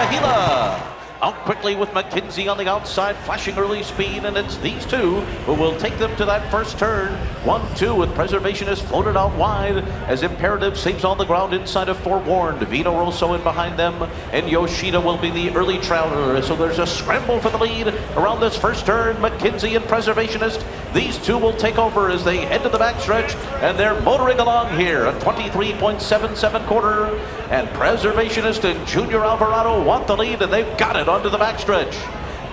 Monongahela. Out quickly with McKenzie on the outside, flashing early speed, and it's these two who will take them to that first turn. 1-2 with Preservationist floated out wide as Imperative saves on the ground inside of Forewarned. Vino Rosso in behind them, and Yoshida will be the early trailer. So there's a scramble for the lead around this first turn. McKenzie and Preservationist, these two will take over as they head to the backstretch, and they're motoring along here. A 23.77 quarter, and Preservationist and Junior Alvarado want the lead, and they've got it onto the backstretch.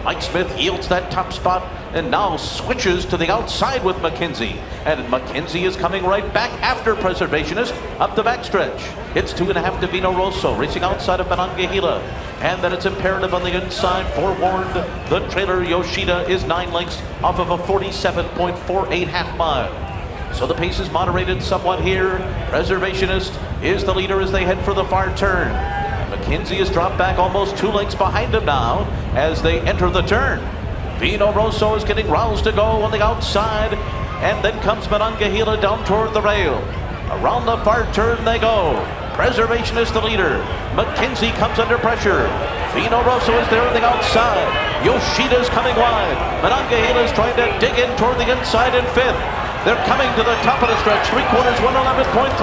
Mike Smith yields that top spot and now switches to the outside with McKenzie. And McKenzie is coming right back after Preservationist up the backstretch. It's 2.5 to Vino Rosso, racing outside of Monongahela. And then it's Imperative on the inside, Forewarned. The trailer Yoshida is 9 lengths off of a 47.48 half mile. So the pace is moderated somewhat here. Preservationist is the leader as they head for the far turn. McKenzie has dropped back almost 2 lengths behind him now as they enter the turn. Vino Rosso is getting roused to go on the outside, and then comes Monongahela down toward the rail. Around the far turn they go. Preservationist the leader. McKenzie comes under pressure. Vino Rosso is there on the outside. Yoshida's coming wide. Monongahela is trying to dig in toward the inside in 5th. They're coming to the top of the stretch, 3/4, 111.3.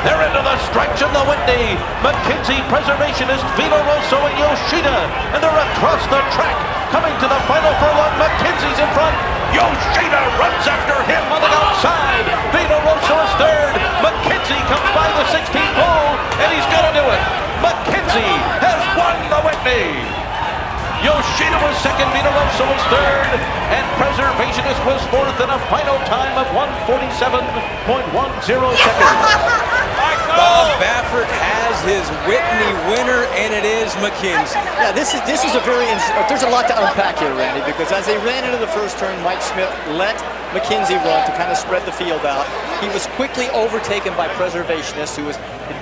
They're into the stretch in the Whitney. McKenzie, Preservationist, Vino Rosso, and Yoshida. And they're across the track, coming to the final furlong. McKenzie's in front. Yoshida runs after him on the outside. Vino Rosso is third. McKenzie comes by the 16 pole, and he's gonna do it. McKenzie has won the Whitney. Yoshida was second, Vino Rosso was third, and Preservationist was fourth in a final time of 1:47.10 seconds. Bob Baffert has his Whitney winner, and it is McKenzie. Yeah, this is a very, there's a lot to unpack here, Randy, because as they ran into the first turn, Mike Smith let McKenzie run to kind of spread the field out. He was quickly overtaken by Preservationist, who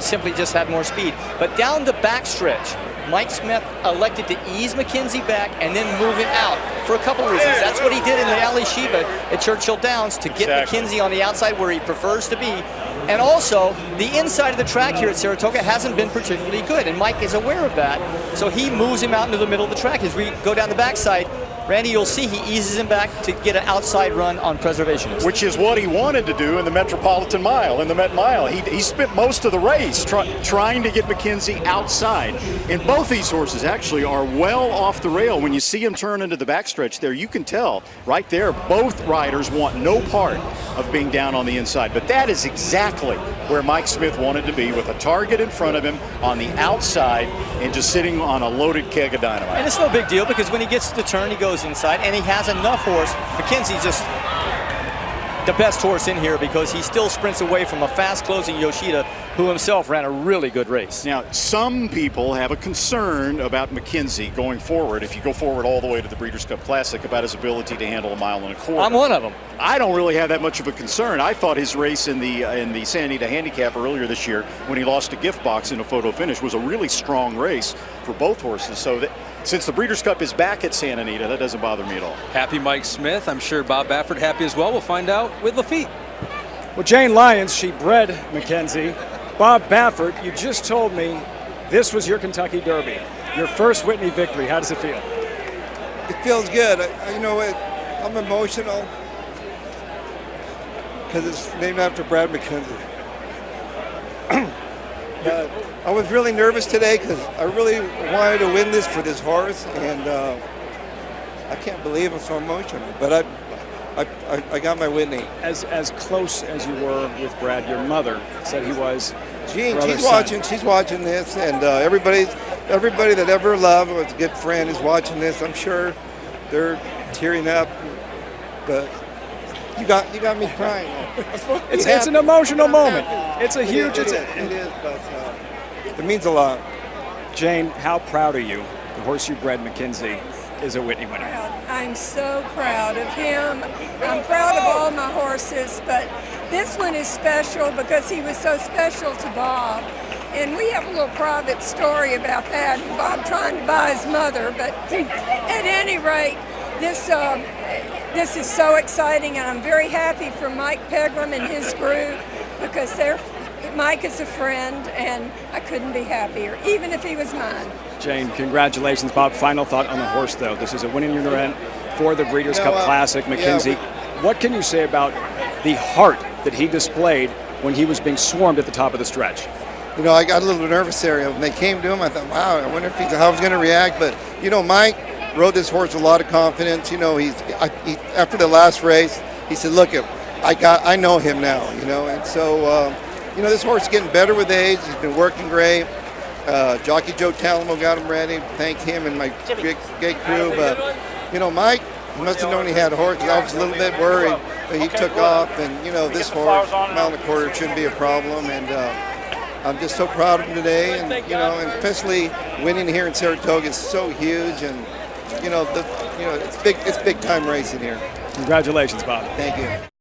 simply just had more speed. But down the backstretch, Mike Smith elected to ease McKenzie back and then move him out for a couple of reasons. That's what he did in the Ali Sheba at Churchill Downs to get McKenzie on the outside where he prefers to be. And also, the inside of the track here at Saratoga hasn't been particularly good, and Mike is aware of that. So he moves him out into the middle of the track. As we go down the backside, Randy, you'll see he eases him back to get an outside run on Preservationist. Which is what he wanted to do in the Metropolitan Mile, in the Met Mile. He spent most of the race trying to get McKenzie outside. And both these horses actually are well off the rail. When you see him turn into the backstretch there, you can tell right there both riders want no part of being down on the inside. But that is exactly where Mike Smith wanted to be, with a target in front of him on the outside and just sitting on a loaded keg of dynamite. And it's no big deal, because when he gets to the turn, he goes inside, and he has enough horse. McKenzie's just the best horse in here because he still sprints away from a fast-closing Yoshida, who himself ran a really good race. Now, some people have a concern about McKenzie going forward, if you go forward all the way to the Breeders' Cup Classic, about his ability to handle 1.25 miles. I'm one of them. I don't really have that much of a concern. I thought his race in the Santa Anita Handicap earlier this year, when he lost to Gift Box in a photo finish, was a really strong race for both horses. So that, since the Breeders' Cup is back at Santa Anita, that doesn't bother me at all. Happy Mike Smith. I'm sure Bob Baffert happy as well. We'll find out with Lafitte. Well, Jane Lyons, she bred McKenzie. Bob Baffert, you just told me this was your Kentucky Derby, your first Whitney victory. How does it feel? It feels good. You know what? I'm emotional because it's named after Brad McKenzie. I was really nervous today because I really wanted to win this for this horse, and I can't believe I'm so emotional. But I got my Whitney. As close as you were with Brad, your mother said he was. Jean, she's watching this, and everybody that ever loved, was a good friend, is watching this. I'm sure they're tearing up, but you got me crying. It's an emotional moment. It's a huge. It is, but it means a lot. Jane, how proud are you? The horse you bred, McKenzie, is a Whitney winner. I'm so proud of him. I'm proud of all my horses, but this one is special because he was so special to Bob. And we have a little private story about that, Bob trying to buy his mother. But at any rate, this is so exciting, and I'm very happy for Mike Pegram and his group, because they're Mike is a friend, and I couldn't be happier, even if he was mine. Jane, congratulations, Bob. Final thought on the horse, though. This is a winning event for the Breeders' Cup Classic. McKenzie, what can you say about the heart that he displayed when he was being swarmed at the top of the stretch? You know, I got a little nervous there. When they came to him, I thought, wow, I wonder how he's going to react. But, you know, Mike rode this horse with a lot of confidence. You know, after the last race, he said, look, I know him now, you know. And so, you know, this horse is getting better with age. He's been working great. Jockey Joe Talamo got him ready. Thank him and my big crew. But, you know, Mike, he must have known he had a horse. I was a little bit worried, but he took off. And, you know, this horse, mile and a quarter, shouldn't be a problem. And I'm just so proud of him today. And, you know, and especially winning here in Saratoga is so huge. And, you know, it's big time racing here. Congratulations, Bob. Thank you.